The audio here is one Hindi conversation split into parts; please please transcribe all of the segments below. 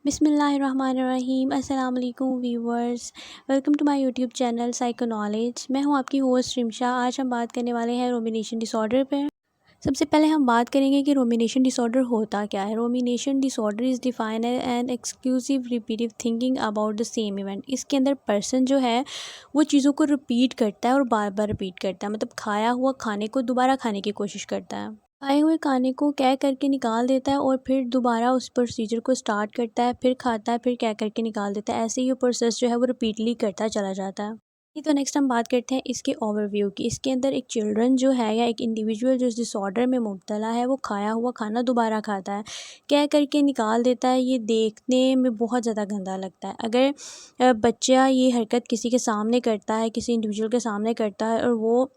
बिस्मिल्लाहिर्रहमानिर्रहीम। अस्सलाम वालेकुम viewers, welcome to my YouTube channel psycho knowledge. मैं हूं आपकी होस्ट रिमशा। आज हम बात करने वाले हैं रोमिनेशन डिसऑर्डर पर। सबसे पहले हम बात करेंगे कि रोमिनेशन डिसऑर्डर होता क्या है। Rumination disorder is defined and exclusive repetitive thinking about the same event. इसके अंदर पर्सन जो है वो चीज़ों को रिपीट करता है और बार बार रिपीट करता है, मतलब खाया हुआ खाने को दोबारा खाने की कोशिश करता है। खाए हुए खाने को कह करके निकाल देता है और फिर दोबारा उस प्रोसीजर को स्टार्ट करता है, फिर खाता है, फिर कह करके निकाल देता है। ऐसे ही वो प्रोसेस जो है वो रिपीटली करता चला जाता है। तो नेक्स्ट हम बात करते हैं इसके ओवरव्यू की। इसके अंदर एक चिल्ड्रन जो है या एक इंडिविजुअल जो इस डिसऑर्डर में मुब्तला है वो खाया हुआ खाना दोबारा खाता है, कह करके निकाल देता है। ये देखने में बहुत ज़्यादा गंदा लगता है। अगर बच्चा ये हरकत किसी के सामने करता है, किसी इंडिविजुअल के सामने करता है और वो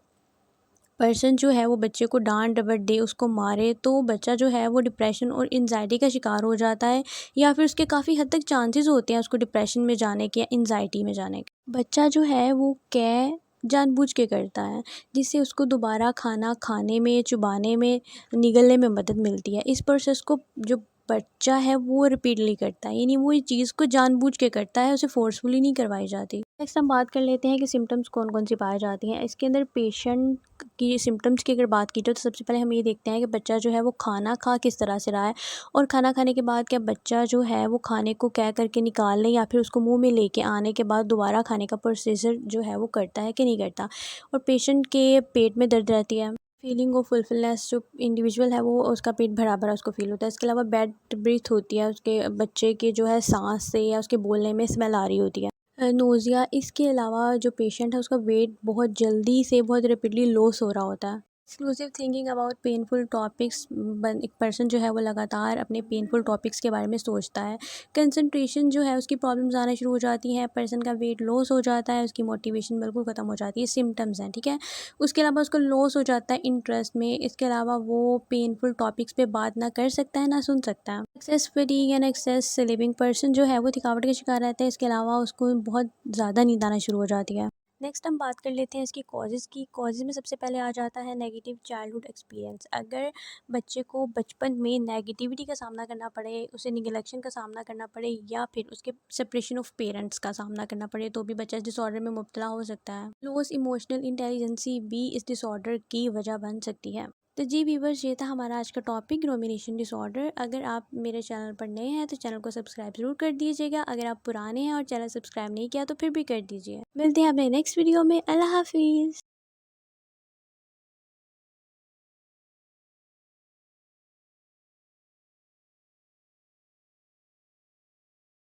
पर्सन जो है वो बच्चे को डांट डपट दे, उसको मारे, तो बच्चा जो है वो डिप्रेशन और एंजाइटी का शिकार हो जाता है, या फिर उसके काफ़ी हद तक चांसेस होते हैं उसको डिप्रेशन में जाने के या एंजाइटी में जाने के। बच्चा जो है वो क्या जानबूझ के करता है, जिससे उसको दोबारा खाना खाने में, चुबाने में, निगलने में मदद मिलती है। इस प्रोसेस को जो बच्चा है वो रिपीटली करता है, यानी वो इस चीज़ को जानबूझ के करता है, उसे फोर्सफुली नहीं करवाई जाती। नेक्स्ट हम बात कर लेते हैं कि सिम्टम्स कौन कौन सी पाई जाती हैं। इसके अंदर पेशेंट की सिम्टम्स की अगर बात की जाए तो सबसे पहले हम ये देखते हैं कि बच्चा जो है वो खाना खा किस तरह से रहा है, और खाना खाने के बाद क्या बच्चा जो है वो खाने को कह करके निकालने या फिर उसको मुंह में लेके आने के बाद दोबारा खाने का प्रोसीजर जो है वो करता है कि नहीं करता। और पेशेंट के पेट में दर्द रहती है, फीलिंग ऑफ फुलफिलनेस, जो इंडिविजुअल है वो उसका पेट भरा भरा उसको फील होता है। इसके अलावा बैड ब्रीथ होती है, उसके बच्चे के जो है सांस से या उसके बोलने में स्मेल आ रही होती है। नोज़िया। इसके अलावा जो पेशेंट है उसका वेट बहुत जल्दी से बहुत रैपिडली लॉस हो रहा होता है। Exclusive thinking about painful topics. एक पर्सन जो है वो लगातार अपने पेनफुल टॉपिक्स के बारे में सोचता है। कंसंट्रेशन जो है उसकी प्रॉब्लम्स आना शुरू हो जाती हैं, पर्सन का वेट लॉस हो जाता है, उसकी मोटिवेशन बिल्कुल ख़त्म हो जाती है। सिम्टम्स हैं, ठीक है। उसके अलावा उसको लॉस हो जाता है इंटरेस्ट में। इसके अलावा वो पेनफुल टॉपिक्स पे बात ना कर सकता है, ना सुन सकता है। Excess fatigue and excess living. Person जो है वो थकावट का शिकार रहता है। इसके अलावा उसको बहुत ज़्यादा नींद आना शुरू हो जाती है। नेक्स्ट हम बात कर लेते हैं इसकी कॉजेज़ की। कॉजेज़ में सबसे पहले आ जाता है नेगेटिव चाइल्डहुड एक्सपीरियंस। अगर बच्चे को बचपन में नेगेटिविटी का सामना करना पड़े, उसे निगलेक्शन का सामना करना पड़े, या फिर उसके सेपरेशन ऑफ पेरेंट्स का सामना करना पड़े, तो भी बच्चा इस डिसऑर्डर में मुब्तला हो सकता है। लोअर इमोशनल इंटेलिजेंसी भी इस डिसऑर्डर की वजह बन सकती है। तो जी व्यूवर्स, ये था हमारा आज का टॉपिक, रोमिनेशन डिसऑर्डर। अगर आप मेरे चैनल पर नए हैं तो चैनल को सब्सक्राइब ज़रूर कर दीजिएगा। अगर आप पुराने हैं और चैनल सब्सक्राइब नहीं किया तो फिर भी कर दीजिए। मिलते हैं अपने नेक्स्ट वीडियो में। अल्लाह हाफिज़।